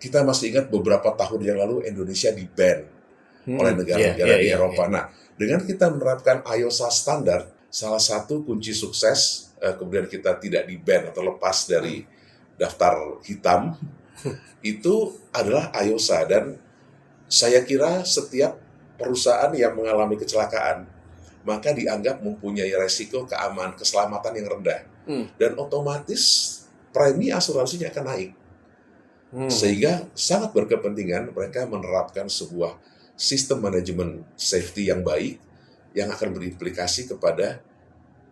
kita masih ingat beberapa tahun yang lalu Indonesia di-ban oleh negara-negara di Eropa. Nah, dengan kita menerapkan IOSA standar, salah satu kunci sukses, kemudian kita tidak di-ban atau lepas dari daftar hitam, itu adalah IOSA. Dan saya kira setiap perusahaan yang mengalami kecelakaan, maka dianggap mempunyai resiko keselamatan yang rendah. Dan otomatis premi asuransinya akan naik. Sehingga sangat berkepentingan mereka menerapkan sebuah sistem manajemen safety yang baik yang akan berimplikasi kepada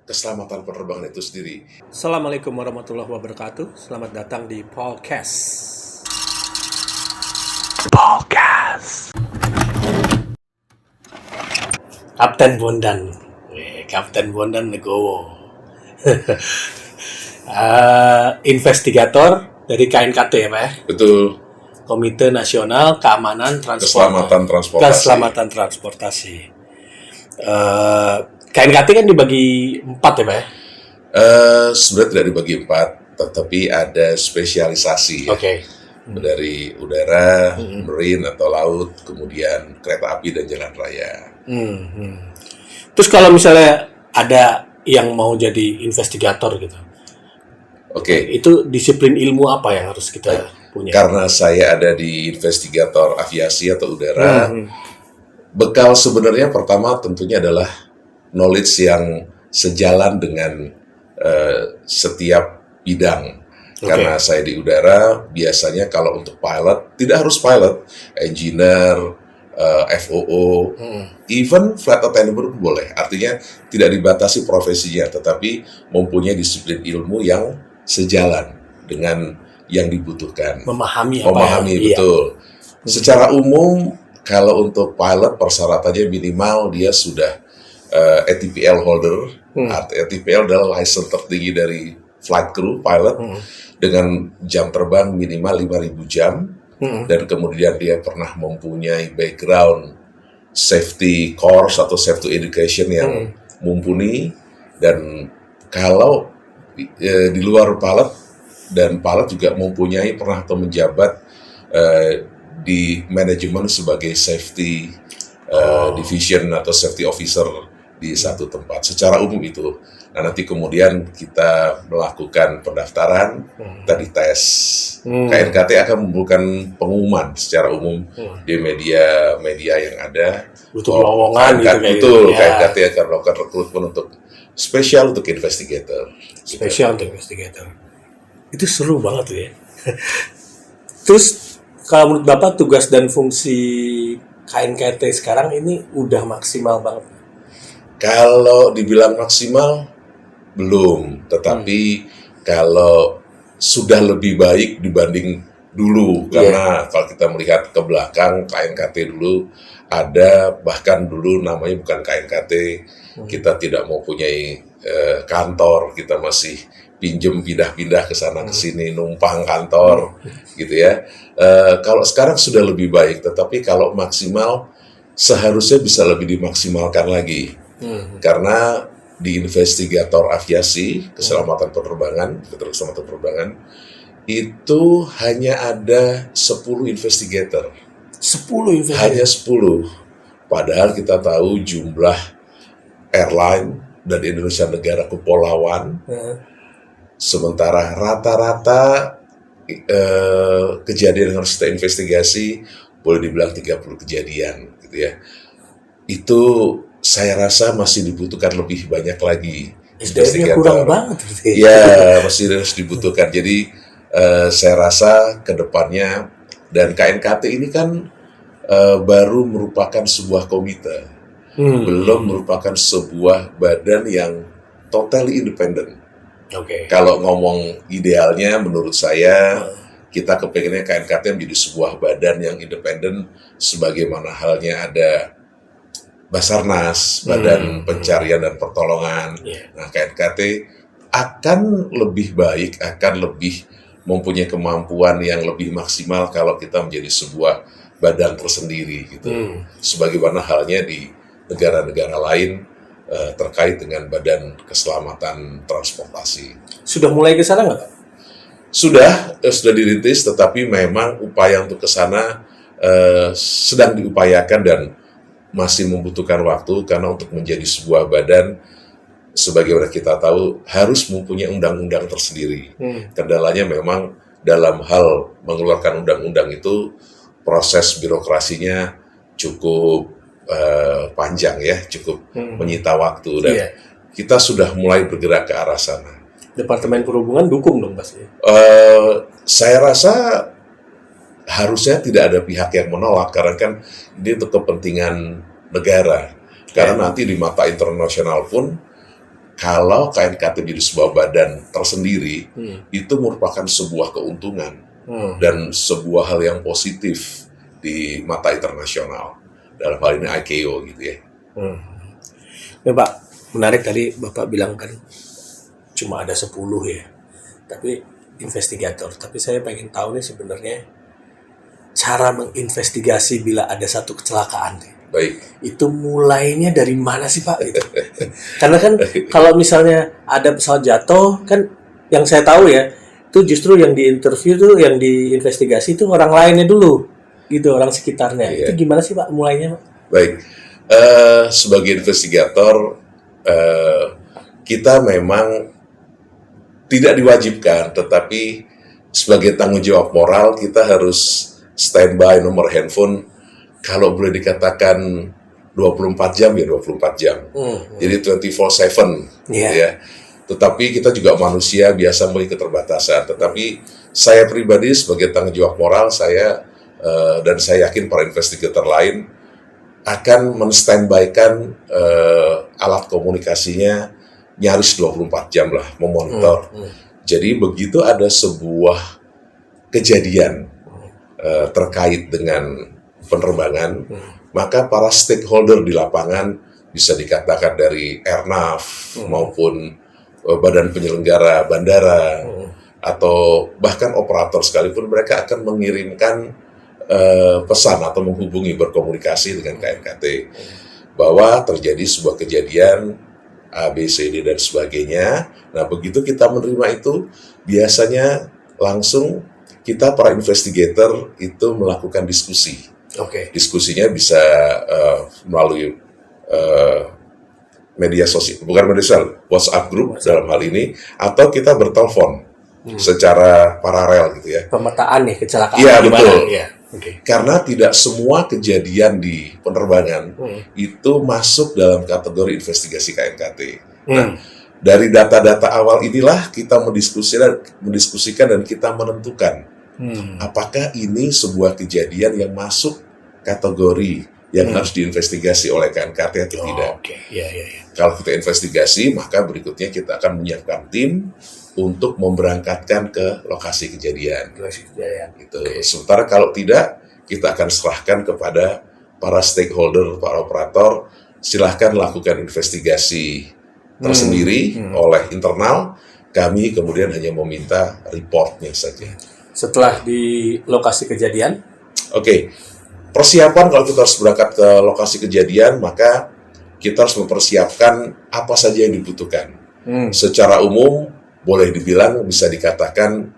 keselamatan penerbangan itu sendiri. Assalamualaikum warahmatullahi wabarakatuh. Selamat datang di Podcast. Kapten Bondan. Kapten Bondan Negowo. Investigator dari KNKT ya Pak ya? Betul. Komite Nasional Keamanan Keselamatan Transportasi. KNKT kan dibagi 4 ya Pak ya? Sebenarnya tidak dibagi 4, tetapi ada spesialisasi ya. Dari udara, marine atau laut, kemudian kereta api dan jalan raya. Terus kalau misalnya ada yang mau jadi investigator gitu, itu disiplin ilmu apa yang harus kita punya? Karena saya ada di investigator aviasi atau udara, bekal sebenarnya pertama tentunya adalah knowledge yang sejalan dengan setiap bidang. Karena saya di udara, biasanya kalau untuk pilot, tidak harus pilot, engineer, FOO, even flight attendant pun boleh. Artinya tidak dibatasi profesinya, tetapi mempunyai disiplin ilmu yang sejalan dengan yang dibutuhkan. Memahami betul. Secara umum, kalau untuk pilot persyaratannya minimal dia sudah ATPL holder. ATPL adalah license tertinggi dari flight crew pilot dengan jam terbang minimal 5.000 jam. Dan kemudian dia pernah mempunyai background safety course atau safety education yang mumpuni. Dan kalau di luar pilot, dan pilot juga mempunyai pernah atau menjabat di manajemen sebagai safety division atau safety officer di satu tempat. Secara umum itu. Nah, nanti kemudian kita melakukan pendaftaran, tadi tes. KNKT akan membuka pengumuman secara umum di media yang ada. Untuk lowongan betul, KNKT akan melakukan rekrutmen untuk spesial untuk investigator. Spesial untuk investigator. Itu seru banget tuh ya. Terus kalau menurut Bapak tugas dan fungsi KNKT sekarang ini udah maksimal banget? Kalau dibilang maksimal, belum. Tetapi kalau sudah lebih baik dibanding dulu. Karena kalau kita melihat ke belakang, KNKT dulu ada, bahkan dulu namanya bukan KNKT. Kita tidak mau punyai kantor, kita masih pindah-pindah ke sana ke sini, numpang kantor, gitu ya. Kalau sekarang sudah lebih baik, tetapi kalau maksimal, seharusnya bisa lebih dimaksimalkan lagi. Karena di investigator aviasi, keselamatan penerbangan, itu hanya ada 10 investigator. 10 investigator? Hanya 10. Padahal kita tahu jumlah airline dan Indonesia negara kepulauan. Sementara rata-rata kejadian yang harus kita investigasi boleh dibilang 30 kejadian, gitu ya. Itu saya rasa masih dibutuhkan lebih banyak lagi investigator. Kurang banget. Ya, masih harus dibutuhkan. Jadi saya rasa ke depannya, dan KNKT ini kan baru merupakan sebuah komite, belum merupakan sebuah badan yang totally independent. Kalau ngomong idealnya, menurut saya, kita kepengennya KNKT menjadi sebuah badan yang independen, sebagaimana halnya ada Basarnas, Badan Pencarian dan Pertolongan. Nah, KNKT akan lebih baik, akan lebih mempunyai kemampuan yang lebih maksimal kalau kita menjadi sebuah badan tersendiri, gitu. Sebagaimana halnya di negara-negara lain terkait dengan Badan Keselamatan Transportasi. Sudah mulai ke sana nggak, Pak? Sudah dirintis, tetapi memang upaya untuk ke sana sedang diupayakan dan masih membutuhkan waktu, karena untuk menjadi sebuah badan, sebagaimana kita tahu, harus mempunyai undang-undang tersendiri. Kendalanya memang dalam hal mengeluarkan undang-undang itu proses birokrasinya cukup panjang ya, cukup menyita waktu, dan kita sudah mulai bergerak ke arah sana. Departemen Perhubungan dukung dong pasti. Saya rasa harusnya tidak ada pihak yang menolak, karena kan ini untuk kepentingan negara. Karena nanti di mata internasional pun, kalau KNKT menjadi sebuah badan tersendiri, itu merupakan sebuah keuntungan dan sebuah hal yang positif di mata internasional. Dalam hal ini ICAO gitu ya. Ya Pak, menarik tadi Bapak bilang kan cuma ada 10 ya, tapi investigator. Tapi saya pengen tahu nih sebenarnya cara menginvestigasi bila ada satu kecelakaan. Baik. Itu mulainya dari mana sih Pak? Gitu. Karena kan kalau misalnya ada pesawat jatuh, kan yang saya tahu ya, itu justru yang diinterview tuh, yang diinvestigasi itu orang lainnya dulu, gitu, orang sekitarnya. Itu gimana sih Pak mulainya Pak? Baik. Sebagai investigator, kita memang tidak diwajibkan, tetapi sebagai tanggung jawab moral kita harus standby nomor handphone, kalau boleh dikatakan 24 jam ya 24 jam. Jadi 24/7 ya. Tetapi kita juga manusia, biasa memiliki keterbatasan. Tetapi saya pribadi sebagai tanggung jawab moral, saya dan saya yakin para investigator lain akan menstandbykan alat komunikasinya nyaris 24 jam lah, memonitor. Jadi begitu ada sebuah kejadian terkait dengan penerbangan, maka para stakeholder di lapangan, bisa dikatakan dari Airnav maupun badan penyelenggara bandara, atau bahkan operator sekalipun, mereka akan mengirimkan pesan atau menghubungi, berkomunikasi dengan KNKT bahwa terjadi sebuah kejadian A, B, C, D, dan sebagainya. Nah, begitu kita menerima itu, biasanya langsung kita para investigator itu melakukan diskusi. Diskusinya bisa melalui media sosial, bukan media sosial, WhatsApp group dalam hal ini, atau kita bertelepon secara paralel gitu ya. Pemetaan nih kecelakaan. Iya, betul. Ya. Karena tidak semua kejadian di penerbangan itu masuk dalam kategori investigasi KNKT. Nah, dari data-data awal inilah kita mendiskusikan dan kita menentukan apakah ini sebuah kejadian yang masuk kategori yang harus diinvestigasi oleh KNKT atau tidak. Kalau kita investigasi, maka berikutnya kita akan menyiapkan tim untuk memberangkatkan ke lokasi kejadian. Gitu. Sementara kalau tidak, kita akan serahkan kepada para stakeholder, para operator, silahkan lakukan investigasi tersendiri oleh internal. Kami kemudian hanya meminta reportnya saja. Setelah di lokasi kejadian? Persiapan kalau kita harus berangkat ke lokasi kejadian, maka kita harus mempersiapkan apa saja yang dibutuhkan. Secara umum, boleh dibilang, bisa dikatakan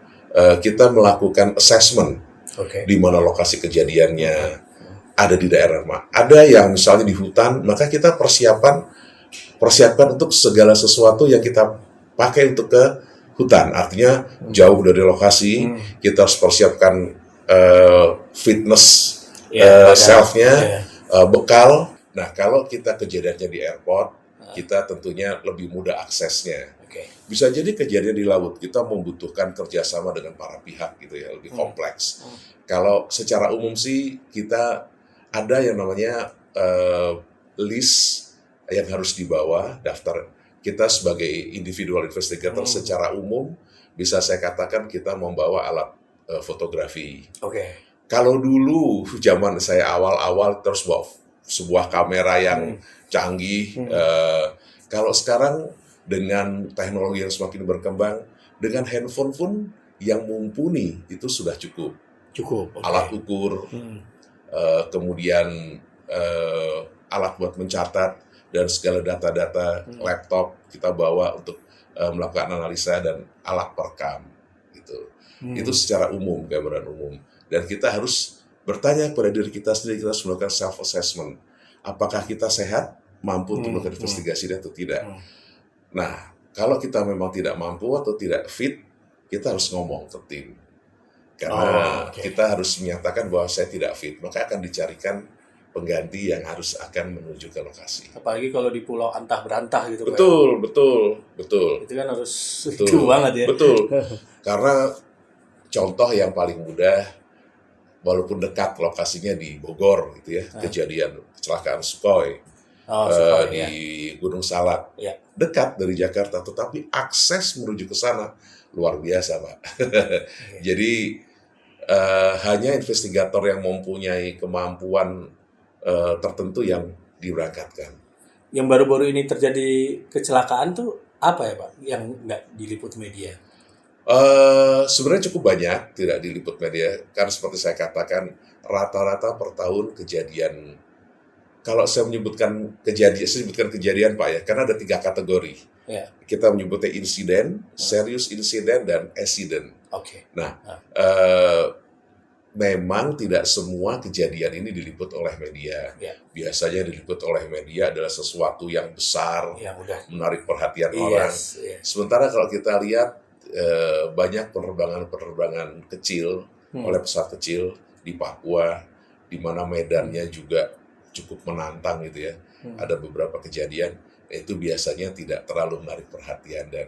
kita melakukan assessment di mana lokasi kejadiannya ada di daerah mana. Ada yang misalnya di hutan, maka kita persiapkan untuk segala sesuatu yang kita pakai untuk ke hutan. Artinya jauh dari lokasi, kita harus persiapkan fitness self-nya, bekal. Nah, kalau kita kejadiannya di airport, kita tentunya lebih mudah aksesnya. Bisa jadi kejadian di laut, kita membutuhkan kerjasama dengan para pihak gitu ya, lebih kompleks. Kalau secara umum sih, kita ada yang namanya list yang harus dibawa, daftar. Kita sebagai individual investigator secara umum, bisa saya katakan kita membawa alat fotografi. Kalau dulu, zaman saya awal-awal, terus bawa sebuah kamera yang canggih. Kalau sekarang, dengan teknologi yang semakin berkembang, dengan handphone pun yang mumpuni itu sudah cukup. Alat ukur, kemudian alat buat mencatat, dan segala data-data laptop kita bawa untuk melakukan analisa, dan alat perekam gitu. Itu secara umum, gambaran umum. Dan kita harus bertanya kepada diri kita sendiri, kita harus melakukan self-assessment. Apakah kita sehat, mampu untuk melakukan investigasi atau tidak. Nah, kalau kita memang tidak mampu atau tidak fit, kita harus ngomong ke tim. Karena kita harus menyatakan bahwa saya tidak fit, maka akan dicarikan pengganti yang harus akan menuju ke lokasi. Apalagi kalau di pulau antah berantah gitu. Betul. Itu kan harus betul, itu banget ya. Betul. Karena contoh yang paling mudah, walaupun dekat lokasinya di Bogor gitu ya, kejadian kecelakaan Sukhoi di Gunung Salak, dekat dari Jakarta, tetapi akses menuju ke sana luar biasa, Pak. Jadi hanya investigator yang mempunyai kemampuan tertentu yang diberangkatkan. Yang baru-baru ini terjadi kecelakaan tuh apa ya Pak? Yang nggak diliput media? Sebenarnya cukup banyak tidak diliput media, karena seperti saya katakan rata-rata per tahun kejadian. Kalau saya menyebutkan kejadian Pak ya, karena ada 3 kategori. Kita menyebutnya insiden, serius insiden, dan accident. Nah, memang tidak semua kejadian ini diliput oleh media. Biasanya diliput oleh media adalah sesuatu yang besar, menarik perhatian orang. Sementara kalau kita lihat banyak penerbangan kecil oleh pesawat kecil di Papua, di mana medannya juga cukup menantang gitu ya. Ada beberapa kejadian itu biasanya tidak terlalu menarik perhatian dan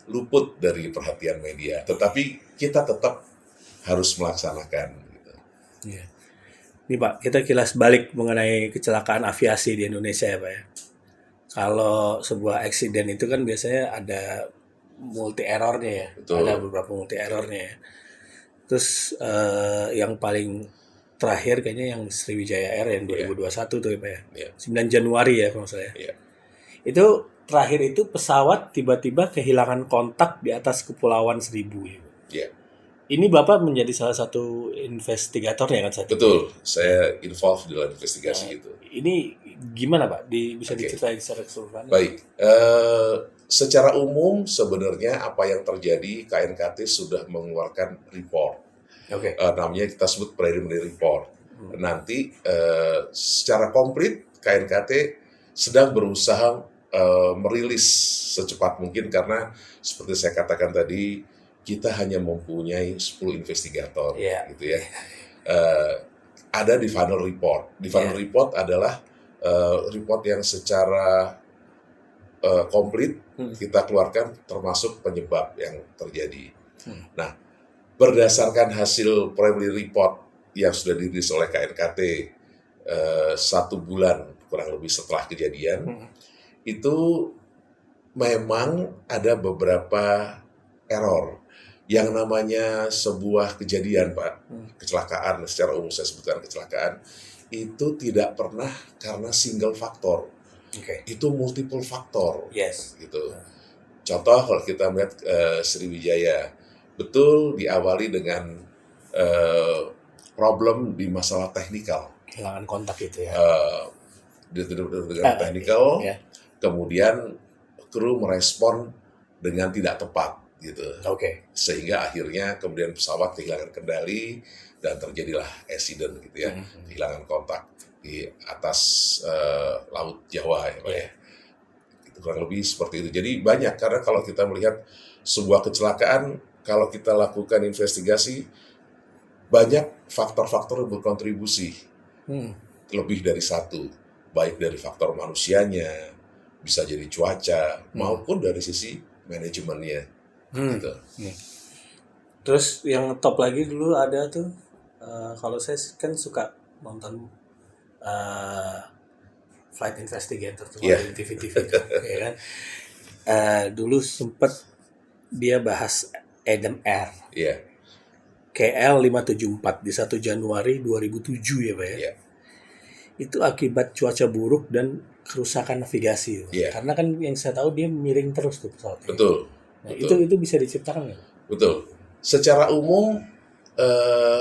luput dari perhatian media. Tetapi kita tetap harus melaksanakan. Gitu. Nih Pak, kita kilas balik mengenai kecelakaan aviasi di Indonesia ya Pak ya. Kalau sebuah accident itu kan biasanya ada multi errornya ya. Betul. Ada beberapa multi errornya ya. Terus yang paling terakhir kayaknya yang Sriwijaya Air yang 2021 tuh ya Pak ya. 9 Januari ya kalau saya. Itu terakhir itu pesawat tiba-tiba kehilangan kontak di atas Kepulauan Seribu ya. Ini Bapak menjadi salah satu investigator ya kan saat itu? Betul, saya involved dalam investigasi itu. Ini gimana Pak? Bisa diceritain secara keseluruhan? Baik, secara umum sebenarnya apa yang terjadi KNKT sudah mengeluarkan report. Namanya kita sebut preliminary report. Nanti secara komplit KNKT sedang berusaha merilis secepat mungkin, karena seperti saya katakan tadi, kita hanya mempunyai 10 investigator, gitu ya. Ada di final report. Di final report adalah report yang secara komplit kita keluarkan, termasuk penyebab yang terjadi. Nah, berdasarkan hasil preliminary report yang sudah dirilis oleh KNKT 1 bulan kurang lebih setelah kejadian, itu memang ada beberapa error. Yang namanya sebuah kejadian, Pak, kecelakaan, secara umum saya sebutkan kecelakaan, itu tidak pernah karena single faktor. Itu multiple faktor. Gitu. Contoh kalau kita melihat Sriwijaya, betul diawali dengan problem di masalah teknikal. Kehilangan kontak itu ya. Dengan teknikal, kemudian kru merespon dengan tidak tepat. Gitu. Sehingga akhirnya kemudian pesawat kehilangan kendali dan terjadilah accident gitu ya, kehilangan kontak di atas Laut Jawa ya Pak ya. Itu kurang lebih seperti itu. Jadi banyak, karena kalau kita melihat sebuah kecelakaan, kalau kita lakukan investigasi, banyak faktor-faktor yang berkontribusi, lebih dari satu, baik dari faktor manusianya, bisa jadi cuaca, maupun dari sisi manajemennya. Gitu. Terus yang top lagi dulu ada tuh, kalau saya kan suka nonton Flight Investigator tuh di TV-TV tuh, ya kan. Dulu sempat dia bahas Adam Air, KL 574 di 1 Januari 2007 ya Pak ya. Itu akibat cuaca buruk dan kerusakan navigasi. Karena kan yang saya tahu dia miring terus tuh pesawatnya. Betul. Nah, itu bisa diciptakan nggak? Betul. Secara umum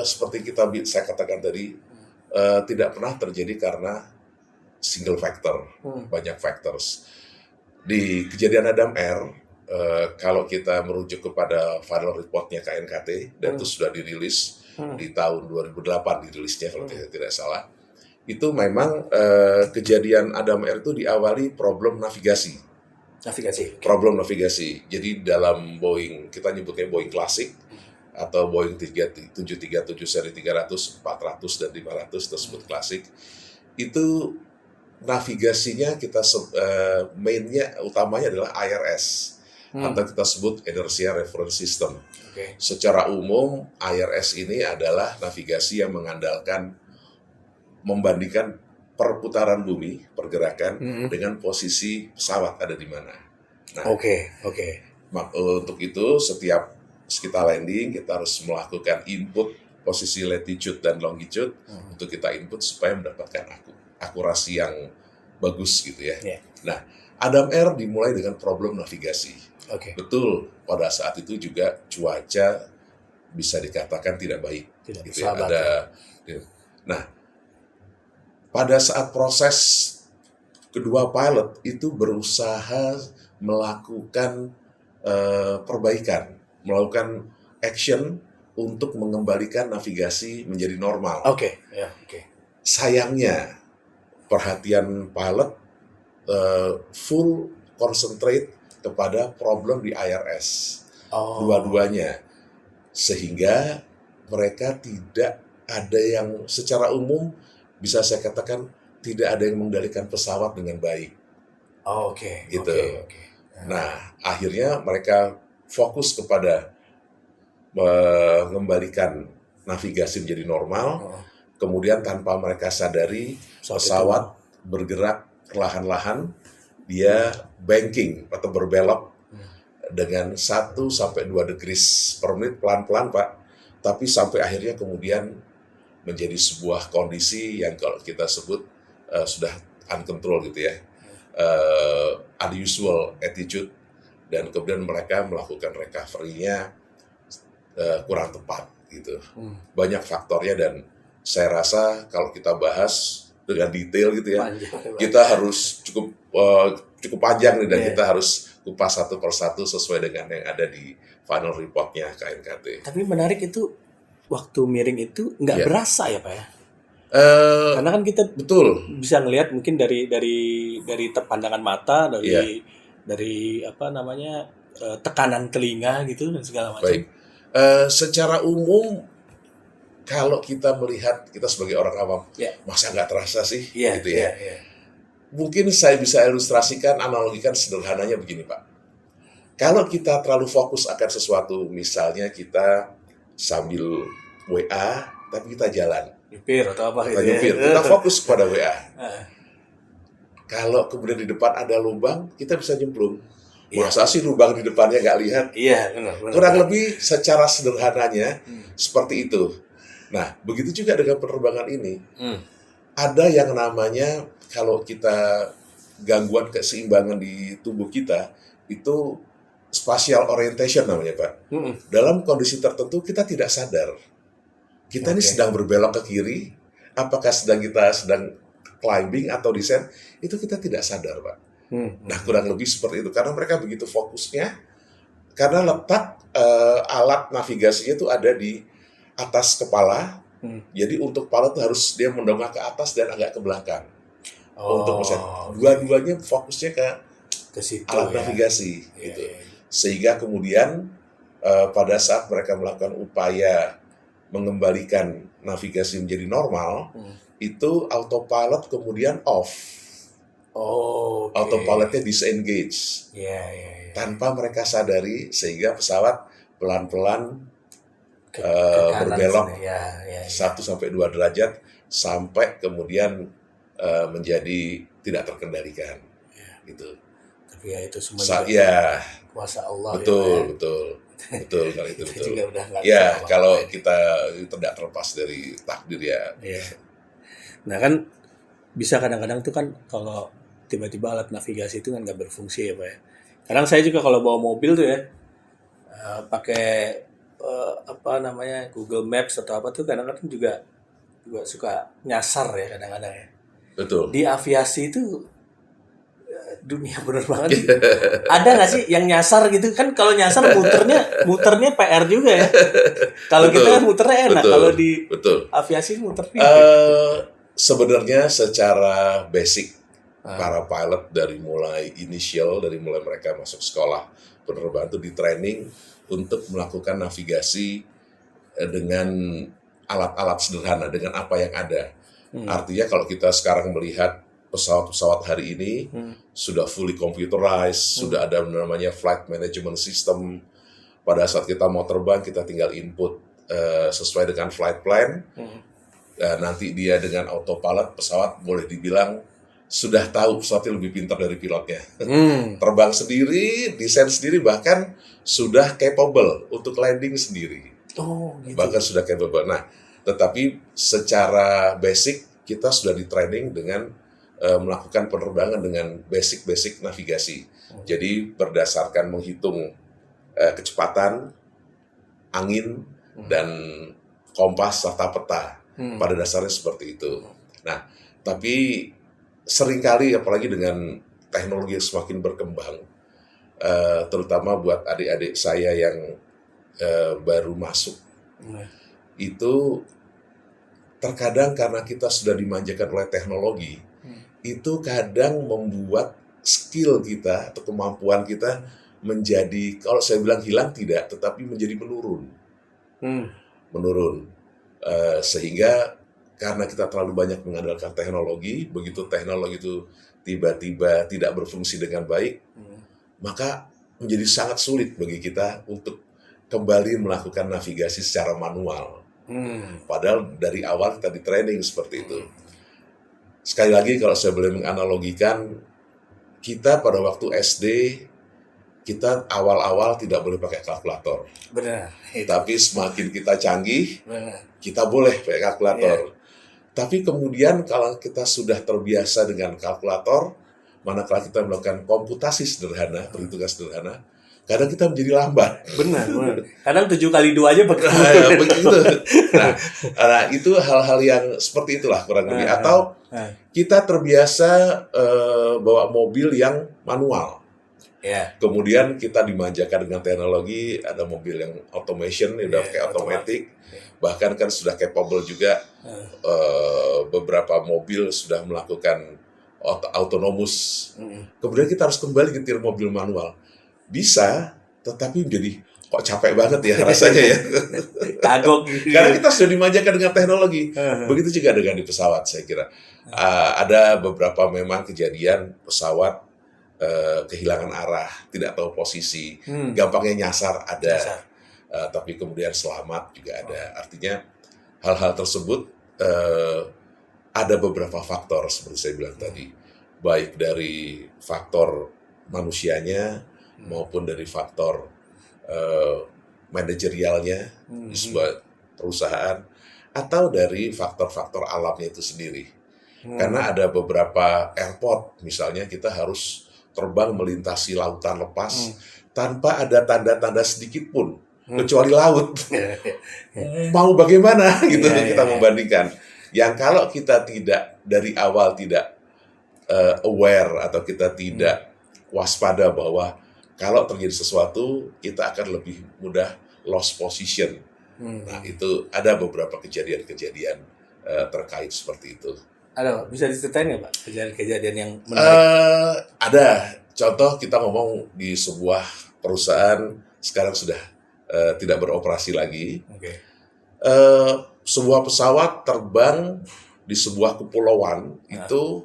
seperti saya katakan tadi, tidak pernah terjadi karena single factor, banyak factors. Di kejadian Adam Air kalau kita merujuk kepada final reportnya KNKT dan itu sudah dirilis di tahun 2008 dirilisnya kalau tidak salah, itu memang kejadian Adam Air itu diawali problem navigasi. Problem navigasi. Jadi dalam Boeing, kita nyebutnya Boeing Classic atau Boeing 737 seri 300, 400 dan 500 tersebut klasik. Itu navigasinya kita mainnya utamanya adalah IRS atau kita sebut Inertia Reference System. Secara umum IRS ini adalah navigasi yang mengandalkan membandingkan perputaran bumi, pergerakan dengan posisi pesawat ada di mana. Nah, untuk itu setiap kita landing kita harus melakukan input posisi latitude dan longitude untuk kita input supaya mendapatkan akurasi yang bagus gitu ya. Nah, Adam Air dimulai dengan problem navigasi. Betul, pada saat itu juga cuaca bisa dikatakan tidak baik. Gitu ya. Nah, pada saat proses kedua pilot itu berusaha melakukan perbaikan, melakukan action untuk mengembalikan navigasi menjadi normal. Sayangnya perhatian pilot full concentrate kepada problem di IRS, dua-duanya, sehingga mereka tidak ada yang secara umum bisa saya katakan tidak ada yang mengendalikan pesawat dengan baik. Nah, akhirnya mereka fokus kepada mengembalikan navigasi menjadi normal. Kemudian tanpa mereka sadari pesawat bergerak perlahan-lahan, dia banking atau berbelok dengan 1-2 degrees per menit pelan-pelan Pak. Tapi sampai akhirnya kemudian menjadi sebuah kondisi yang kalau kita sebut sudah uncontrolled gitu ya, unusual attitude, dan kemudian mereka melakukan recovery-nya kurang tepat gitu. Banyak faktornya dan saya rasa kalau kita bahas dengan detail gitu ya, kita harus cukup panjang nih dan kita harus kupas satu persatu sesuai dengan yang ada di final report-nya KNKT. Tapi menarik itu waktu miring itu nggak berasa ya Pak ya? Karena kan kita bisa ngelihat mungkin dari pandangan mata, dari apa namanya tekanan telinga gitu dan segala macam. Baik. Secara umum kalau kita melihat, kita sebagai orang awam, masa nggak terasa sih, gitu ya. Mungkin saya bisa ilustrasikan, analogikan sederhananya begini Pak. Kalau kita terlalu fokus akan sesuatu, misalnya kita sambil WA, tapi kita jalan. Nyupir atau apa gitu ya. Kita fokus kepada WA. Kalau kemudian di depan ada lubang, kita bisa nyemplung. Masa sih lubang di depannya nggak lihat? Benar. Kurang lebih secara sederhananya seperti itu. Nah, begitu juga dengan penerbangan ini. Ada yang namanya, kalau kita gangguan keseimbangan di tubuh kita, itu spatial orientation namanya Pak. Dalam kondisi tertentu kita tidak sadar. Kita ini sedang berbelok ke kiri, apakah kita sedang climbing atau descent, itu kita tidak sadar Pak. Nah, kurang lebih seperti itu. Karena mereka begitu fokusnya, karena letak alat navigasinya itu ada di atas kepala. Jadi untuk pilot harus dia mendongak ke atas dan agak ke belakang. Untuk dua-duanya fokusnya ke situ, alat navigasi gitu. Sehingga kemudian pada saat mereka melakukan upaya mengembalikan navigasi menjadi normal, itu autopilot kemudian off. Autopilotnya disengage. Tanpa mereka sadari, sehingga pesawat pelan-pelan berbelok 1-2 derajat sampai kemudian menjadi tidak terkendalikan. Gitu. Tapi ya itu semua kuasa Allah. Betul kalau itu betul. Kalau kita tidak terlepas dari takdir ya. Nah kan bisa kadang-kadang tuh kan kalau tiba-tiba alat navigasi itu kan nggak berfungsi ya Pak ya. Kadang saya juga kalau bawa mobil tuh ya pakai Google Maps atau apa tuh kadang-kadang juga suka nyasar ya kadang-kadang ya. Betul. Di aviasi itu dunia bener banget. Ada nggak sih yang nyasar gitu kan? Kalau nyasar muternya PR juga ya. Kalau kita muternya enak, kalau di aviasi muternya. Sebenarnya secara basic para pilot dari mulai mereka masuk sekolah penerbangan itu di training untuk melakukan navigasi dengan alat-alat sederhana, dengan apa yang ada. Artinya kalau kita sekarang melihat pesawat-pesawat hari ini sudah fully computerized, sudah ada namanya flight management system. Pada saat kita mau terbang, kita tinggal input sesuai dengan flight plan. Nanti dia dengan autopilot, pesawat boleh dibilang sudah tahu pesawatnya lebih pintar dari pilotnya. Terbang sendiri, desain sendiri, bahkan sudah capable untuk landing sendiri. Gitu. Bahkan sudah capable. Nah, tetapi secara basic kita sudah di training dengan melakukan penerbangan dengan basic navigasi. Jadi berdasarkan menghitung kecepatan, angin, dan kompas serta peta. Pada dasarnya seperti itu. Nah, tapi seringkali apalagi dengan teknologi yang semakin berkembang, terutama buat adik-adik saya yang baru masuk, itu terkadang karena kita sudah dimanjakan oleh teknologi, itu kadang membuat skill kita atau kemampuan kita menjadi, kalau saya bilang hilang tidak, tetapi menjadi menurun. Sehingga karena kita terlalu banyak mengandalkan teknologi, begitu teknologi itu tiba-tiba tidak berfungsi dengan baik, maka menjadi sangat sulit bagi kita untuk kembali melakukan navigasi secara manual. Padahal dari awal kita di training seperti itu. Sekali lagi kalau saya boleh menganalogikan, kita pada waktu SD, kita awal-awal tidak boleh pakai kalkulator. Benar. Tapi semakin kita canggih, kita boleh pakai kalkulator. Tapi kemudian kalau kita sudah terbiasa dengan kalkulator, manakala kita melakukan komputasi sederhana, perhitungan sederhana, kadang kita menjadi lambat. Benar. Kadang 7x2 aja begitu. Begitu. Nah, itu hal-hal yang seperti itulah kurang lebih. Atau kita terbiasa bawa mobil yang manual. Kemudian kita dimanjakan dengan teknologi, ada mobil yang automation, udah pakai automatic, bahkan kan sudah capable juga, beberapa mobil sudah melakukan autonomous. Kemudian kita harus kembali nyetir mobil manual. Bisa, tetapi menjadi kok capek banget ya rasanya ya. Kagok. Karena kita sudah dimanjakan dengan teknologi. Begitu juga dengan di pesawat, saya kira. Ada beberapa memang kejadian pesawat kehilangan arah, tidak tahu posisi, gampangnya nyasar ada, tapi kemudian selamat juga ada. Artinya hal-hal tersebut ada beberapa faktor seperti saya bilang tadi, baik dari faktor manusianya maupun dari faktor manajerialnya di sebuah perusahaan, atau dari faktor-faktor alamnya itu sendiri. Karena ada beberapa airport, misalnya kita harus terbang melintasi lautan lepas tanpa ada tanda-tanda sedikit pun, kecuali laut. Mau bagaimana gitu kita membandingkan. Yang kalau kita tidak dari awal tidak aware atau kita tidak waspada bahwa kalau terjadi sesuatu kita akan lebih mudah lost position. Nah, itu ada beberapa kejadian-kejadian terkait seperti itu. Ada, bisa diceritain nggak Pak kejadian-kejadian yang menarik? Ada. Contoh kita ngomong di sebuah perusahaan sekarang sudah tidak beroperasi lagi. Sebuah pesawat terbang di sebuah kepulauan itu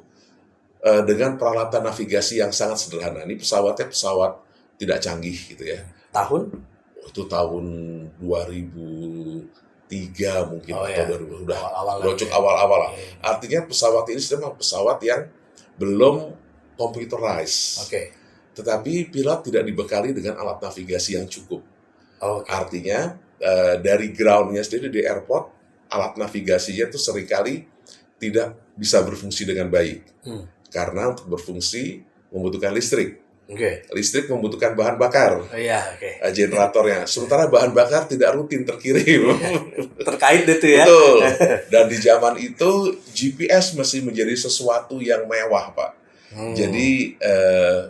dengan peralatan navigasi yang sangat sederhana. Ini pesawatnya pesawat tidak canggih gitu ya. Tahun? Itu tahun 2003 mungkin atau 2000, udah awal-awal lah. Artinya pesawat ini memang pesawat yang belum computerized. Tetapi pilot tidak dibekali dengan alat navigasi yang cukup. Artinya dari groundnya sendiri di airport, alat navigasinya itu seringkali tidak bisa berfungsi dengan baik. Karena untuk berfungsi membutuhkan listrik. Listrik membutuhkan bahan bakar, generatornya. Sementara bahan bakar tidak rutin terkirim. Terkait itu ya. Betul. Dan di zaman itu GPS masih menjadi sesuatu yang mewah, Pak. Jadi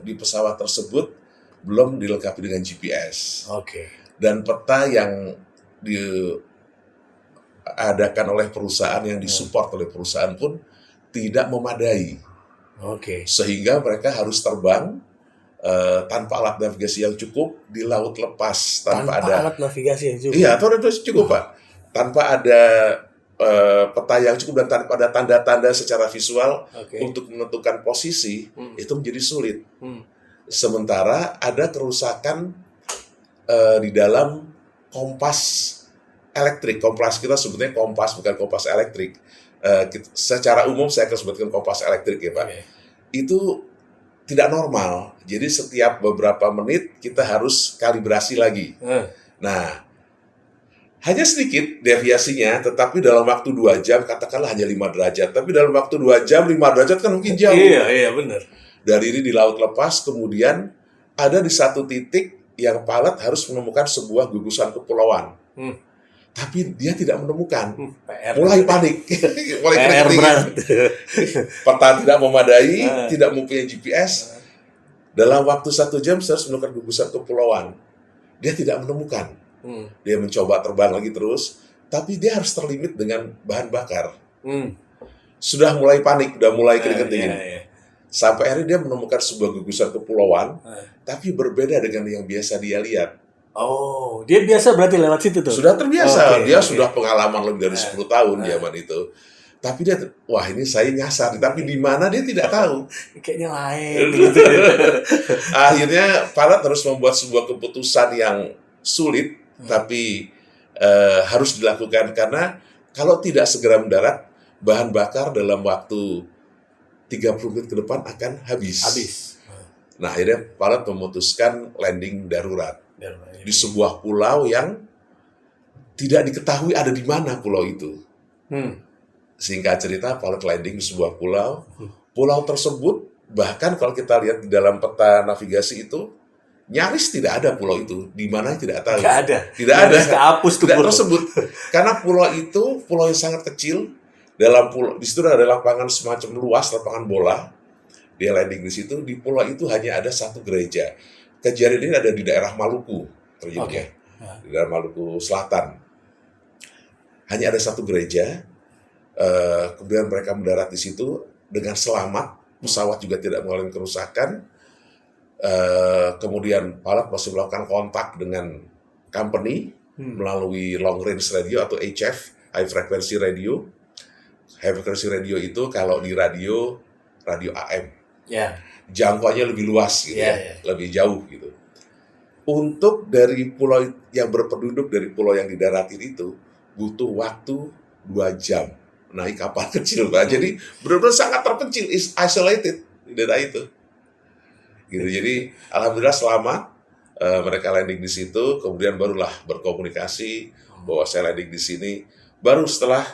di pesawat tersebut belum dilengkapi dengan GPS. Oke. Dan peta yang diadakan oleh perusahaan, yang disupport oleh perusahaan pun tidak memadai. Oke. Sehingga mereka harus terbang tanpa alat navigasi yang cukup di laut lepas, tanpa ada alat navigasi yang cukup. Iya, itu cukup Pak. Tanpa ada peta yang cukup dan tanpa ada tanda-tanda secara visual untuk menentukan posisi, itu menjadi sulit. Sementara ada kerusakan di dalam kompas elektrik. Kompas kita sebutnya kompas, bukan kompas elektrik. Secara umum saya akan sebutkan kompas elektrik ya Pak. Itu tidak normal. Jadi setiap beberapa menit kita harus kalibrasi lagi. Nah, hanya sedikit deviasinya, tetapi dalam waktu 2 jam, katakanlah hanya 5 derajat. Tapi dalam waktu 2 jam, 5 derajat kan mungkin jauh. Iya, benar. Dari ini di laut lepas, kemudian ada di satu titik yang pilot harus menemukan sebuah gugusan kepulauan. Tapi dia tidak menemukan. Mulai panik. Mulai kering-kering. Peta tidak memadai, tidak mempunyai GPS. Dalam waktu 1 jam, saya harus menemukan gugusan kepulauan. Dia tidak menemukan. Dia mencoba terbang lagi terus, tapi dia harus terlimit dengan bahan bakar. Sudah mulai panik, sudah mulai kering-kering. Sampai akhirnya dia menemukan sebuah gugusan kepulauan, tapi berbeda dengan yang biasa dia lihat. Oh, dia biasa berarti lewat situ tuh? Sudah terbiasa, dia sudah pengalaman lebih dari 10 tahun zaman itu. Tapi dia, wah ini saya nyasar, tapi di mana dia tidak tahu. Kayaknya lain. Gitu. Akhirnya pilot harus membuat sebuah keputusan yang sulit, tapi harus dilakukan karena kalau tidak segera mendarat, bahan bakar dalam waktu 30 menit ke depan akan habis. Nah, akhirnya pilot memutuskan landing darurat di sebuah pulau yang tidak diketahui ada di mana pulau itu. Singkat cerita, pilot landing di sebuah pulau. Pulau tersebut, bahkan kalau kita lihat di dalam peta navigasi itu, nyaris tidak ada pulau itu. Di mana tidak tahu. Tidak ada. Kehapus tuh tidak pulau tersebut. Karena pulau itu pulau yang sangat kecil. Dalam pulau, di situ ada lapangan semacam luas, lapangan bola. Dia landing di situ. Di pulau itu hanya ada satu gereja. Kejadian ini ada di daerah Maluku terjadinya. Di daerah Maluku Selatan. Hanya ada satu gereja. Kemudian mereka mendarat di situ dengan selamat. Pesawat juga tidak mengalami kerusakan. Kemudian pilot masih melakukan kontak dengan company melalui long range radio atau HF, high frequency radio. High frequency radio itu kalau di radio AM. Jangkauannya lebih luas gitu lebih jauh gitu. Untuk dari pulau yang berpenduduk dari pulau yang didaratin itu butuh waktu 2 jam naik kapal kecil Pak. Jadi benar-benar sangat terpencil, isolated di daerah itu. Gitu. Jadi alhamdulillah selamat mereka landing di situ, kemudian barulah berkomunikasi bahwa saya landing di sini. Baru setelah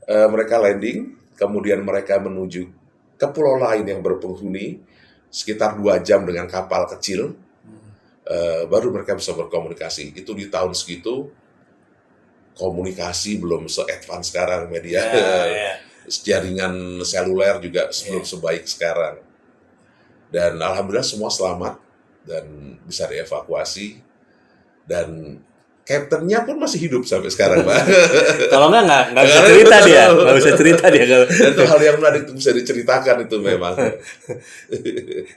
mereka landing, kemudian mereka menuju ke pulau lain yang berpenghuni sekitar 2 jam dengan kapal kecil, baru mereka bisa berkomunikasi. Itu di tahun segitu komunikasi belum se-advance sekarang, media jaringan seluler juga belum sebaik sekarang. Dan alhamdulillah semua selamat dan bisa dievakuasi, dan kaptennya pun masih hidup sampai sekarang Pak. Kalau nggak bisa cerita dia, nggak bisa cerita dia. Dan itu hal yang menarik, itu bisa diceritakan itu memang.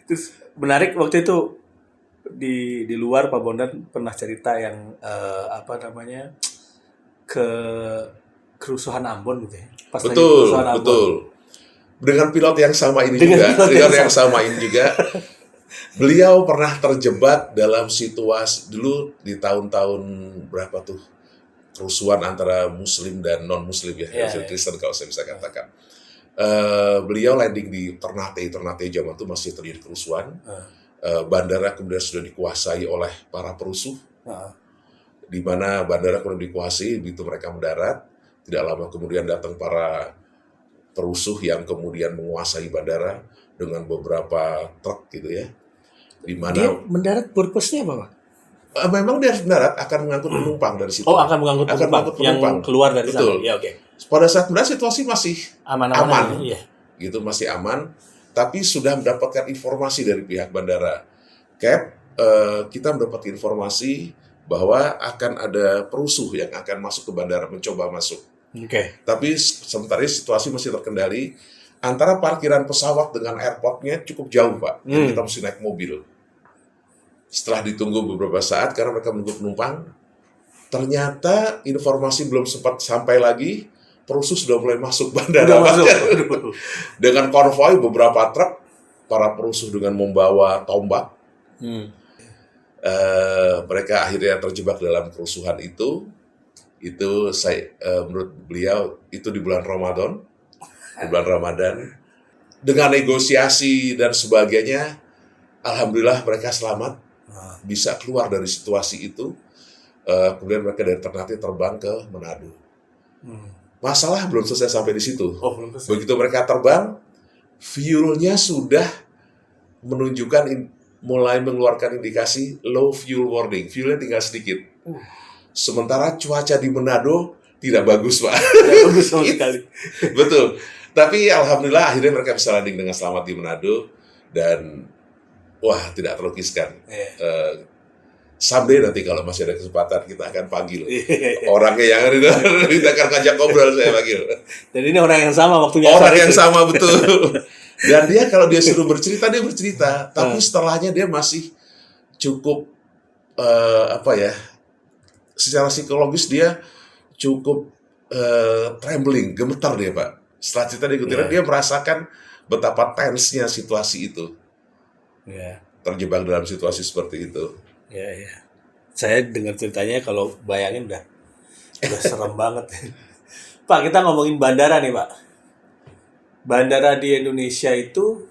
Terus menarik waktu itu di luar Pak Bondan pernah cerita yang ke kerusuhan Ambon gitu ya. Pas betul. Dengan pilot yang sama ini juga. Beliau pernah terjebak dalam situasi dulu di tahun-tahun berapa tuh, kerusuhan antara Muslim dan non-Muslim Kristen kalau saya bisa katakan. Beliau landing di Ternate zaman itu masih terjadi kerusuhan. Bandara kemudian sudah dikuasai oleh para perusuh. Di mana bandara kemudian dikuasai, begitu mereka mendarat, tidak lama kemudian datang para perusuh yang kemudian menguasai bandara dengan beberapa truk gitu ya. Di mana dia mendarat purpose-nya apa Pak? Memang dia harus mendarat akan mengangkut penumpang dari situ. Akan mengangkut penumpang yang keluar dari sana. Ya, Pada saat mendarat situasi masih aman. Iya. Gitu masih aman. tapi sudah mendapatkan informasi dari pihak bandara. Kita mendapat informasi bahwa akan ada perusuh yang akan masuk ke bandara, mencoba masuk. Tapi sementara ini situasi masih terkendali. Antara parkiran pesawat dengan airportnya cukup jauh, Pak. Jadi kita mesti naik mobil. Setelah ditunggu beberapa saat karena mereka menunggu penumpang, ternyata informasi belum sempat sampai lagi, perusuh sudah mulai masuk bandara. Dengan konvoi beberapa truk, para perusuh dengan membawa tombak. Mereka akhirnya terjebak dalam kerusuhan itu. Itu menurut beliau itu di bulan Ramadan, dengan negosiasi dan sebagainya, alhamdulillah mereka selamat, bisa keluar dari situasi itu. Kemudian mereka dari Ternate terbang ke Manado. Masalah belum selesai sampai di situ. Begitu mereka terbang, fuelnya sudah menunjukkan mulai mengeluarkan indikasi low fuel warning. Fuelnya tinggal sedikit. Sementara cuaca di Manado tidak bagus, Pak. Tidak bagus sama sekali. Betul. Tapi alhamdulillah akhirnya mereka bisa landing dengan selamat di Manado dan tidak terlukiskan. Someday nanti kalau masih ada kesempatan kita akan panggil orangnya yang kita akan ngajak ngobrol, saya panggil. Dan ini orang yang sama waktunya. Orang yang sama, betul. Dan dia kalau dia suruh bercerita, dia bercerita. Tapi setelahnya dia masih cukup secara psikologis dia cukup trembling, gemetar dia, Pak. Setelah cerita dia merasakan betapa tense-nya situasi itu. Terjebak dalam situasi seperti itu. Saya dengar ceritanya kalau bayangin udah serem banget. Pak, kita ngomongin bandara nih, Pak. Bandara di Indonesia itu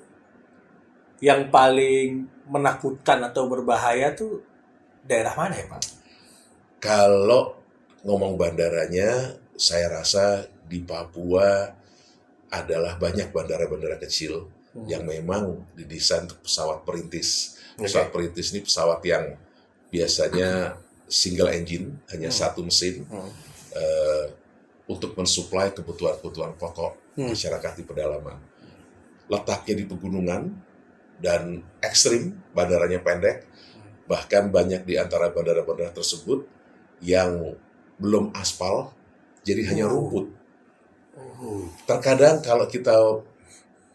yang paling menakutkan atau berbahaya tuh daerah mana ya, Pak? Kalau ngomong bandaranya, saya rasa di Papua adalah banyak bandara-bandara kecil yang memang didesain untuk pesawat perintis. Pesawat perintis ini pesawat yang biasanya single engine, hanya satu mesin, untuk mensuplai kebutuhan-kebutuhan pokok masyarakat di pedalaman. Letaknya di pegunungan dan ekstrim, bandaranya pendek, bahkan banyak di antara bandara-bandara tersebut yang belum aspal, jadi hanya rumput. Terkadang kalau kita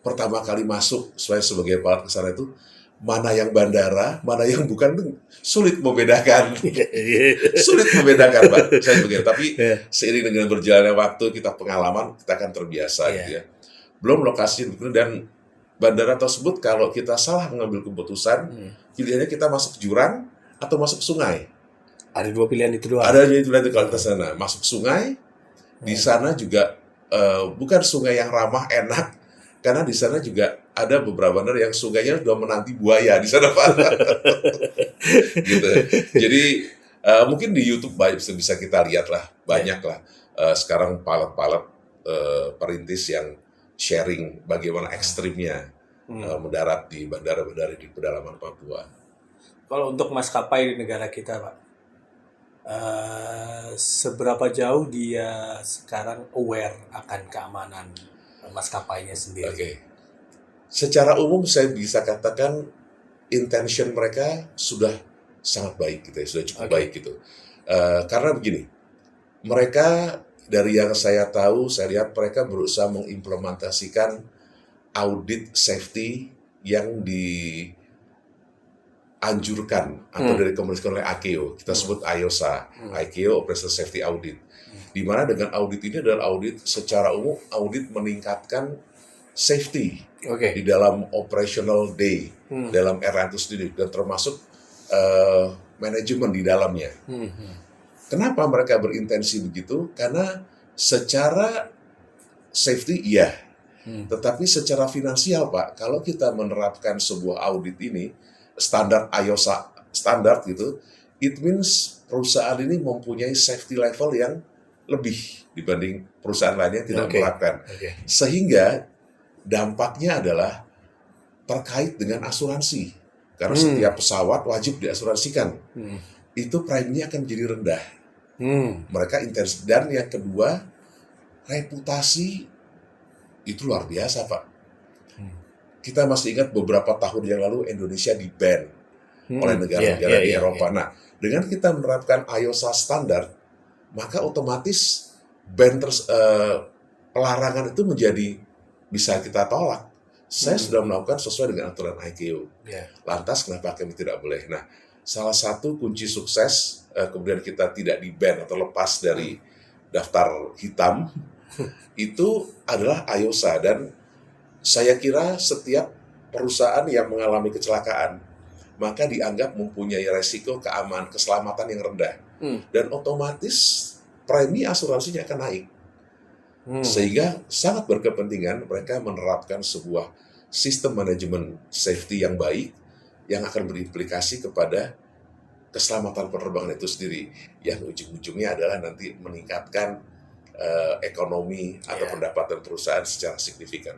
pertama kali masuk, saya sebagai pilot ke sana itu, mana yang bandara, mana yang bukan, sulit membedakan. Sulit membedakan, Pak. Saya begitu. Tapi seiring dengan berjalannya waktu, kita pengalaman, kita akan terbiasa. Gitu ya. Belum lokasi, dan bandara tersebut kalau kita salah mengambil keputusan, pilihannya kita masuk jurang atau masuk sungai. Ada dua pilihan itu doang. Ada dua pilihan itu kalau ke sana. Masuk sungai, di sana juga bukan sungai yang ramah, enak, karena di sana juga ada beberapa bandar yang sungainya sudah menanti buaya di sana, Pak. Gitu. Jadi mungkin di YouTube bisa kita lihat lah, banyak lah sekarang pilot-pilot perintis yang sharing bagaimana ekstrimnya mendarat di bandara-bandara di pedalaman Papua. Kalau untuk maskapai di negara kita, Pak, seberapa jauh dia sekarang aware akan keamanan maskapainya sendiri? Secara umum saya bisa katakan intention mereka sudah sangat baik gitu ya, sudah cukup baik gitu. Karena begini, mereka dari yang saya tahu, saya lihat mereka berusaha mengimplementasikan audit safety yang dianjurkan atau direkomendasikan oleh ICAO. Kita sebut IOSA, ICAO Operational Safety Audit. Di mana dengan audit ini adalah audit secara umum, audit meningkatkan safety di dalam operational day, dalam airline itu sendiri, dan termasuk manajemen di dalamnya. Kenapa mereka berintensi begitu? Karena secara safety tetapi secara finansial, Pak, kalau kita menerapkan sebuah audit ini, standar IOSA standar gitu, it means perusahaan ini mempunyai safety level yang lebih dibanding perusahaan lainnya tidak menerapkan. Sehingga dampaknya adalah terkait dengan asuransi. Karena setiap pesawat wajib diasuransikan. Itu prime-nya akan menjadi rendah. Mereka intens. Dan yang kedua, reputasi itu luar biasa, Pak. kita masih ingat beberapa tahun yang lalu Indonesia di-ban oleh negara-negara di Eropa. Nah, dengan kita menerapkan IOSA standar, maka otomatis pelarangan itu menjadi bisa kita tolak. Saya sudah melakukan sesuai dengan aturan ICAO. Lantas kenapa kami tidak boleh? Nah, salah satu kunci sukses kemudian kita tidak di-ban atau lepas dari daftar hitam itu adalah IOSA, dan saya kira setiap perusahaan yang mengalami kecelakaan maka dianggap mempunyai resiko keselamatan yang rendah, dan otomatis premi asuransinya akan naik. Sehingga sangat berkepentingan mereka menerapkan sebuah sistem manajemen safety yang baik yang akan berimplikasi kepada keselamatan penerbangan itu sendiri, yang ujung-ujungnya adalah nanti meningkatkan ekonomi atau pendapatan perusahaan secara signifikan.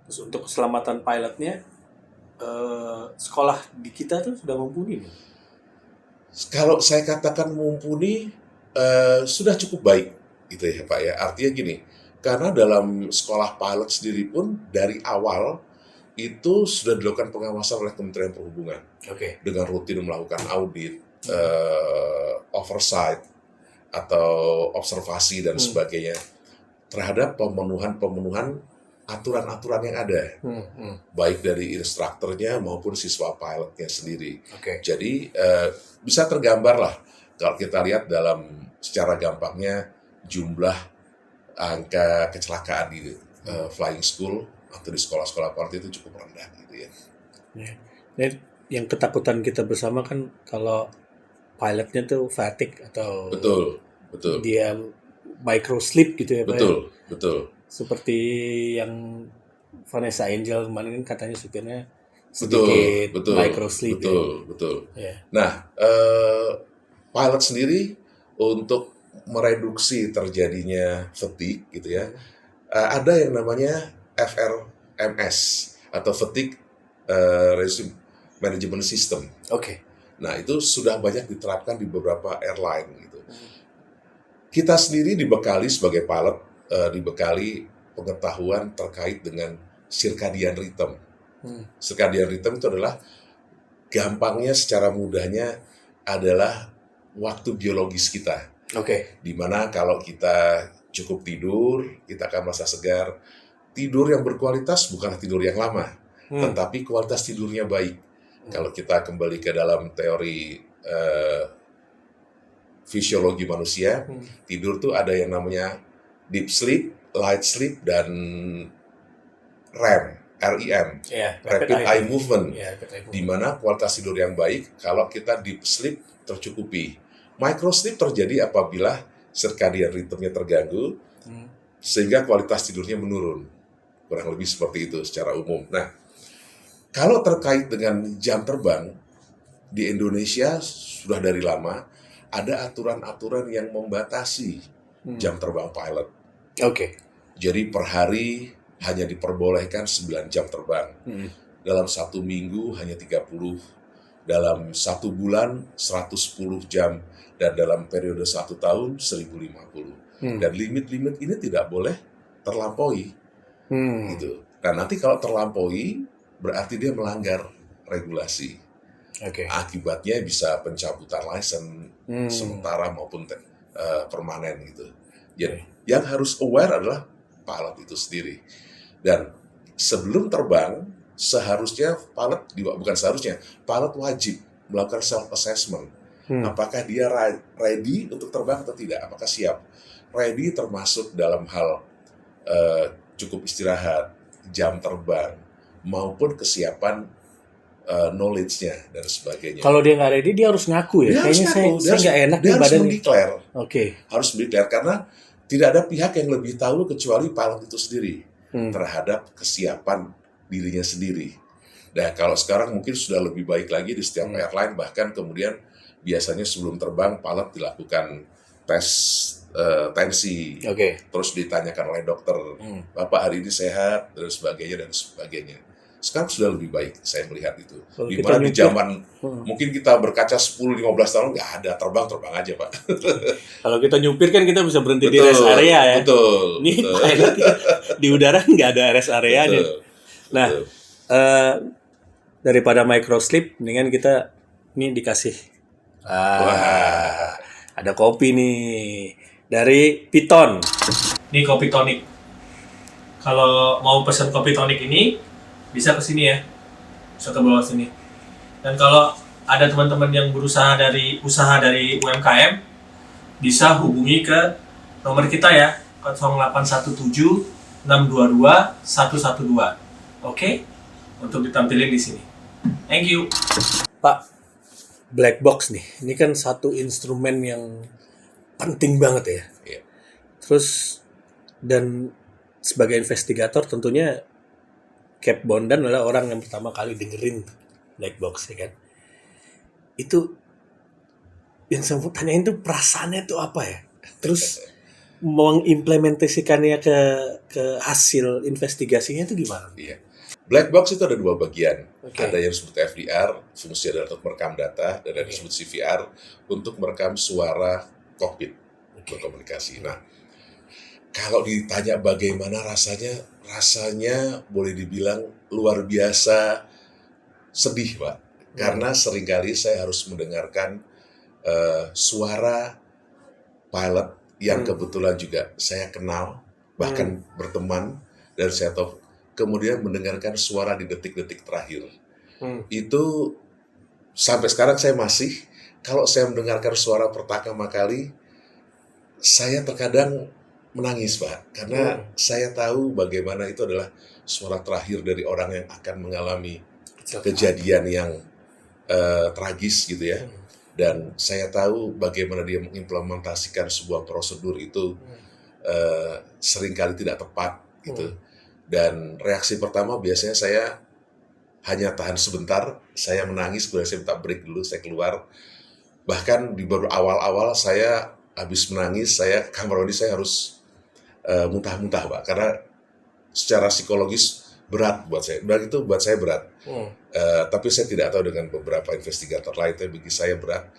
Terus untuk keselamatan pilotnya, sekolah di kita tuh sudah mumpuni nih? Kalau saya katakan mumpuni, sudah cukup baik, gitu ya Pak ya. Artinya gini, karena dalam sekolah pilot sendiri pun dari awal itu sudah dilakukan pengawasan oleh Kementerian Perhubungan dengan rutin melakukan audit, oversight atau observasi dan sebagainya terhadap pemenuhan aturan-aturan yang ada, baik dari instrukturnya maupun siswa pilotnya sendiri. Jadi bisa tergambar lah kalau kita lihat dalam secara gampangnya jumlah angka kecelakaan di flying school atau di sekolah-sekolah pilot itu cukup rendah gitu ya. Yang ketakutan kita bersama kan kalau pilotnya tuh fatigue atau betul dia micro sleep gitu ya Pak. Betul. Seperti yang Vanessa Angel kemarin katanya supirnya sedikit micro sleep. Betul. Nah, pilot sendiri untuk mereduksi terjadinya fatigue gitu ya, ada yang namanya FRMS atau Fatigue Reduction Management System. Nah, itu sudah banyak diterapkan di beberapa airline gitu. Kita sendiri dibekali sebagai pilot, dibekali pengetahuan terkait dengan circadian rhythm. Circadian rhythm itu adalah gampangnya, secara mudahnya adalah waktu biologis kita. Dimana kalau kita cukup tidur, kita akan merasa segar. Tidur yang berkualitas bukanlah tidur yang lama, tetapi kualitas tidurnya baik. Kalau kita kembali ke dalam teori fisiologi manusia, tidur tuh ada yang namanya deep sleep, light sleep, dan REM, rapid eye movement, di mana kualitas tidur yang baik kalau kita deep sleep tercukupi. Micro sleep terjadi apabila circadian rhythmnya terganggu, sehingga kualitas tidurnya menurun. Kurang lebih seperti itu secara umum. Nah, kalau terkait dengan jam terbang, di Indonesia sudah dari lama ada aturan-aturan yang membatasi jam terbang pilot. Jadi per hari hanya diperbolehkan 9 jam terbang. Dalam 1 minggu hanya 30. Dalam 1 bulan 110 jam. Dan dalam periode 1 tahun 1050. Dan limit-limit ini tidak boleh terlampaui. Gitu. Nah, nanti kalau terlampaui berarti dia melanggar regulasi. Akibatnya bisa pencabutan license sementara maupun permanen gitu. Jadi yang harus aware adalah pilot itu sendiri. Dan sebelum terbang seharusnya pilot wajib melakukan self assessment. Apakah dia ready untuk terbang atau tidak? Apakah siap? Ready termasuk dalam hal cukup istirahat, jam terbang, maupun kesiapan knowledge-nya dan sebagainya. Kalau dia nggak ready, dia harus ngaku ya. Kayaknya saya nggak enak dia harus badannya. mendeklar. Harus mendeklar karena tidak ada pihak yang lebih tahu kecuali pilot itu sendiri terhadap kesiapan dirinya sendiri. Nah, kalau sekarang mungkin sudah lebih baik lagi di setiap airline, bahkan kemudian biasanya sebelum terbang pilot dilakukan tes tensi, terus ditanyakan oleh dokter, Bapak hari ini sehat, dan sebagainya. Sekarang sudah lebih baik, saya melihat itu. Dimana di zaman, mungkin kita berkaca 10-15 tahun, nggak ada, terbang aja Pak. Kalau kita nyupir kan kita bisa berhenti di rest area ya. Betul. Ini pilot di udara nggak ada rest area. Nah, Betul. eh, daripada microslip, mendingan kita ini dikasih. Wah. Ada kopi nih dari Piton. Ini kopi tonik. Kalau mau pesan kopi tonik ini bisa ke sini ya, bisa ke bawah sini. Dan kalau ada teman-teman yang berusaha dari UMKM, bisa hubungi ke nomor kita ya, 0817 622 112. Oke? Untuk ditampilin di sini. Thank you. Pak, black box nih. Ini kan satu instrumen yang penting banget ya. Iya. Terus dan sebagai investigator tentunya Cap Bondan adalah orang yang pertama kali dengerin black box ya kan. Itu yang saya mau tanyain tuh perasaannya tuh apa ya? Terus mengimplementasikannya ke hasil investigasinya itu gimana? Iya. Black box itu ada dua bagian. Oke. Ada yang disebut FDR, fungsi adalah untuk merekam data, dan ada yang disebut CVR untuk merekam suara kokpit berkomunikasi. Nah, kalau ditanya bagaimana rasanya boleh dibilang luar biasa sedih, Pak. Karena seringkali saya harus mendengarkan suara pilot yang kebetulan juga saya kenal, bahkan berteman, dan saya tahu kemudian mendengarkan suara di detik-detik terakhir. Itu sampai sekarang saya masih, kalau saya mendengarkan suara pertama kali, saya terkadang menangis, Pak, karena saya tahu bagaimana itu adalah suara terakhir dari orang yang akan mengalami kejadian yang tragis gitu ya. Dan saya tahu bagaimana dia mengimplementasikan sebuah prosedur itu seringkali tidak tepat gitu. Dan reaksi pertama biasanya saya hanya tahan sebentar, saya menangis, kemudian saya minta break dulu, saya keluar. Bahkan di baru awal-awal saya habis menangis, saya kamar mandi saya harus muntah-muntah, Pak, karena secara psikologis berat buat saya. Dan itu buat saya berat. Tapi saya tidak tahu dengan beberapa investigator lain, tapi bagi saya berat.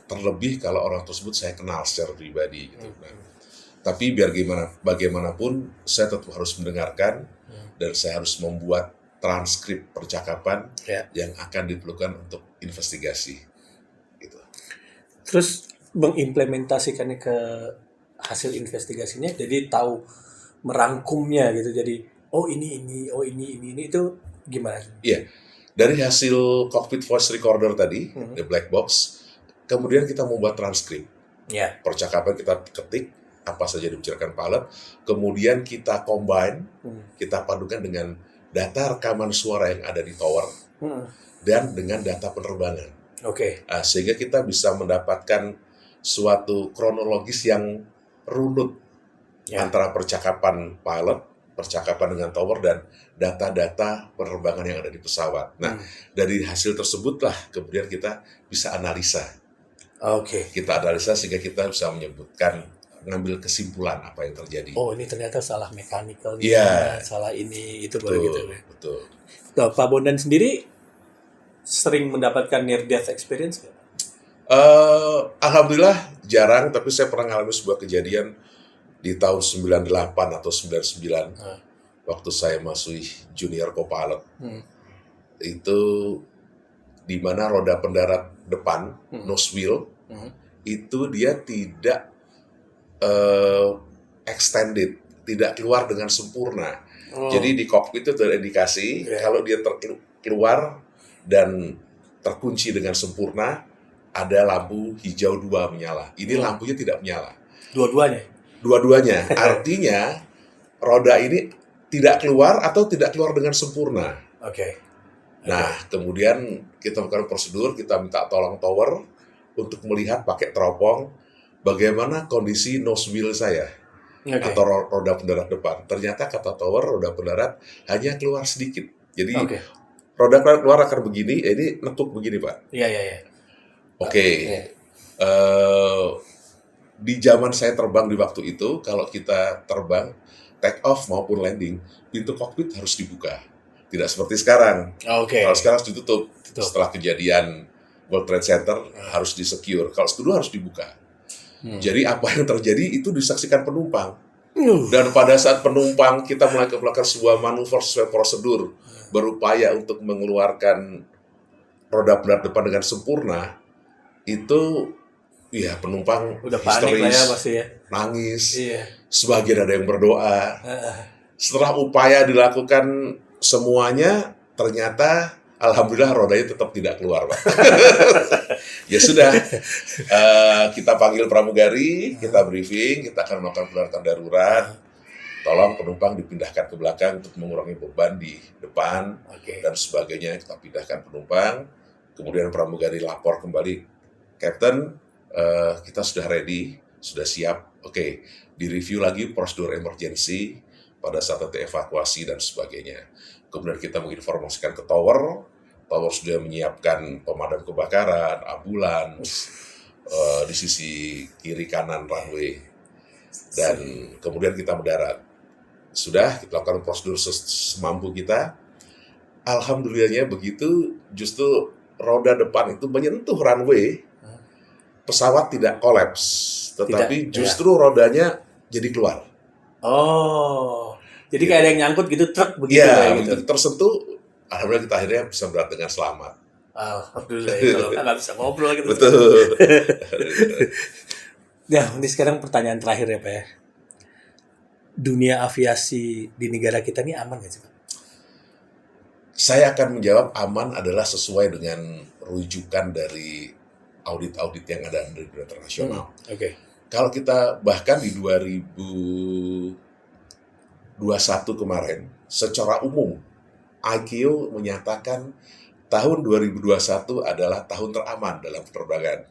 Terlebih kalau orang tersebut saya kenal secara pribadi gitu. Nah, tapi biar bagaimanapun saya tetap harus mendengarkan dan saya harus membuat transkrip percakapan yang akan diperlukan untuk investigasi. Gitu. Terus mengimplementasikannya ke hasil investigasinya, jadi tahu merangkumnya gitu. Jadi ini itu gimana? Iya, dari hasil cockpit voice recorder tadi, the black box, kemudian kita membuat transkrip. Percakapan kita ketik apa saja dibicarakan pilot, kemudian kita combine, kita padukan dengan data rekaman suara yang ada di tower dan dengan data penerbangan. Sehingga kita bisa mendapatkan suatu kronologis yang runut antara percakapan pilot, percakapan dengan tower, dan data-data penerbangan yang ada di pesawat. Nah, dari hasil tersebutlah kemudian kita bisa analisa. Kita analisa sehingga kita bisa ngambil kesimpulan apa yang terjadi. Ini ternyata salah mechanical, salah ini, itu betul, gitu. Betul. Nah, Pak Bondan sendiri sering mendapatkan near death experience nggak? Alhamdulillah jarang, tapi saya pernah mengalami sebuah kejadian di tahun 98 atau 99 waktu saya masih junior co-pilot. Itu di mana roda pendarat depan nose wheel itu dia tidak extended, tidak keluar dengan sempurna. Jadi di cockpit itu terindikasi kalau dia keluar dan terkunci dengan sempurna, ada lampu hijau 2 menyala. Ini lampunya tidak menyala. Dua-duanya. Artinya roda ini tidak keluar atau tidak keluar dengan sempurna. Nah, kemudian kita melakukan prosedur, kita minta tolong tower untuk melihat pakai teropong bagaimana kondisi nose wheel saya atau roda pendarat depan. Ternyata kata tower roda pendarat hanya keluar sedikit. Jadi roda keluar akan begini, ini nekuk begini, Pak. Di zaman saya terbang di waktu itu, kalau kita terbang, take off maupun landing, pintu kokpit harus dibuka. Tidak seperti sekarang. Kalau sekarang harus ditutup. Setelah kejadian World Trade Center harus di-secure. Kalau kedua harus dibuka. Jadi apa yang terjadi itu disaksikan penumpang. Dan pada saat penumpang kita melakukan sebuah manuver sesuai prosedur, berupaya untuk mengeluarkan roda benar depan dengan sempurna, itu ya penumpang Udah panik lah ya histeris, pasti ya. nangis, Iya. sebagian ada yang berdoa. Setelah upaya dilakukan semuanya, ternyata alhamdulillah rodanya tetap tidak keluar, Pak. Ya sudah, kita panggil pramugari, kita briefing, kita akan melakukan pendaratan darurat. Tolong penumpang dipindahkan ke belakang untuk mengurangi beban di depan dan sebagainya. Kita pindahkan penumpang, kemudian pramugari lapor kembali, Captain, kita sudah ready, sudah siap. Oke, direview lagi prosedur emergency pada saat nanti evakuasi dan sebagainya. Kemudian kita menginformasikan ke tower sudah menyiapkan pemadam kebakaran, ambulans di sisi kiri kanan runway, dan kemudian kita mendarat. Sudah kita lakukan prosedur semampu kita. Alhamdulillahnya begitu, justru roda depan itu menyentuh runway, pesawat tidak kolaps, tetapi justru rodanya jadi keluar. Oh, jadi kayak ada yang nyangkut gitu, truk begitu ya, gitu. Tersentuh. Alhamdulillah kita akhirnya bisa berangkat dengan selamat. Alhamdulillah, kalau nggak bisa ngobrol gitu. Betul. Nah, ini sekarang pertanyaan terakhir ya Pak ya. Dunia aviasi di negara kita ini aman nggak sih Pak? Saya akan menjawab aman adalah sesuai dengan rujukan dari audit-audit yang ada dari dunia internasional. Kalau kita bahkan di 2021 kemarin, secara umum ICAO menyatakan tahun 2021 adalah tahun teraman dalam penerbangan.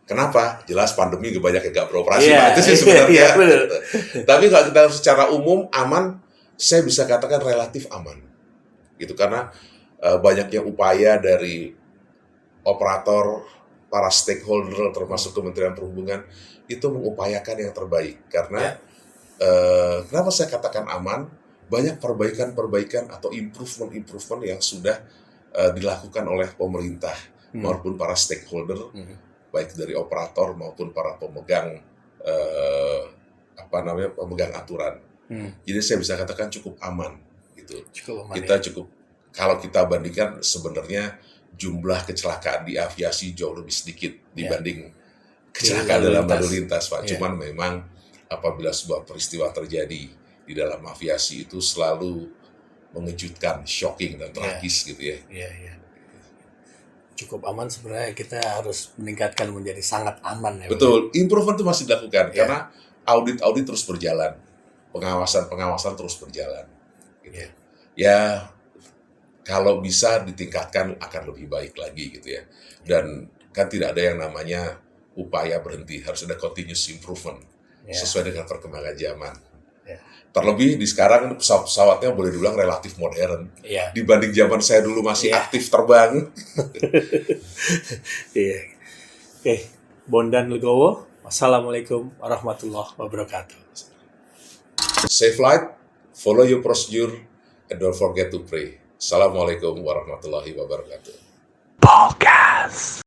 Kenapa? Jelas pandemi banyak yang nggak beroperasi, Pak. Itu sih sebenarnya. Tapi kalau kita secara umum aman, saya bisa katakan relatif aman. Gitu, karena banyaknya upaya dari operator, para stakeholder, termasuk Kementerian Perhubungan, itu mengupayakan yang terbaik. Karena kenapa saya katakan aman? Banyak perbaikan-perbaikan atau improvement yang sudah dilakukan oleh pemerintah maupun para stakeholder, baik dari operator maupun para pemegang pemegang aturan. Jadi saya bisa katakan cukup aman gitu. Kita cukup, kalau kita bandingkan sebenarnya jumlah kecelakaan di aviasi jauh lebih sedikit dibanding kecelakaan dalam lalu lintas, Pak. Cuman memang apabila sebuah peristiwa terjadi di dalam aviasi itu selalu mengejutkan, shocking dan tragis gitu ya. Cukup aman sebenarnya, kita harus meningkatkan menjadi sangat aman ya. Betul, improvement itu masih dilakukan karena audit terus berjalan, pengawasan terus berjalan. Gitu. Ya, kalau bisa ditingkatkan akan lebih baik lagi gitu ya. Dan kan tidak ada yang namanya upaya berhenti, harus ada continuous improvement sesuai dengan perkembangan zaman. Terlebih di sekarang pesawat-pesawatnya boleh dibilang relatif modern dibanding zaman saya dulu masih aktif terbang. Oke, Bondan Legowo, wassalamualaikum warahmatullahi wabarakatuh. Safe flight, follow your procedure, and don't forget to pray. Assalamualaikum warahmatullahi wabarakatuh. Podcast.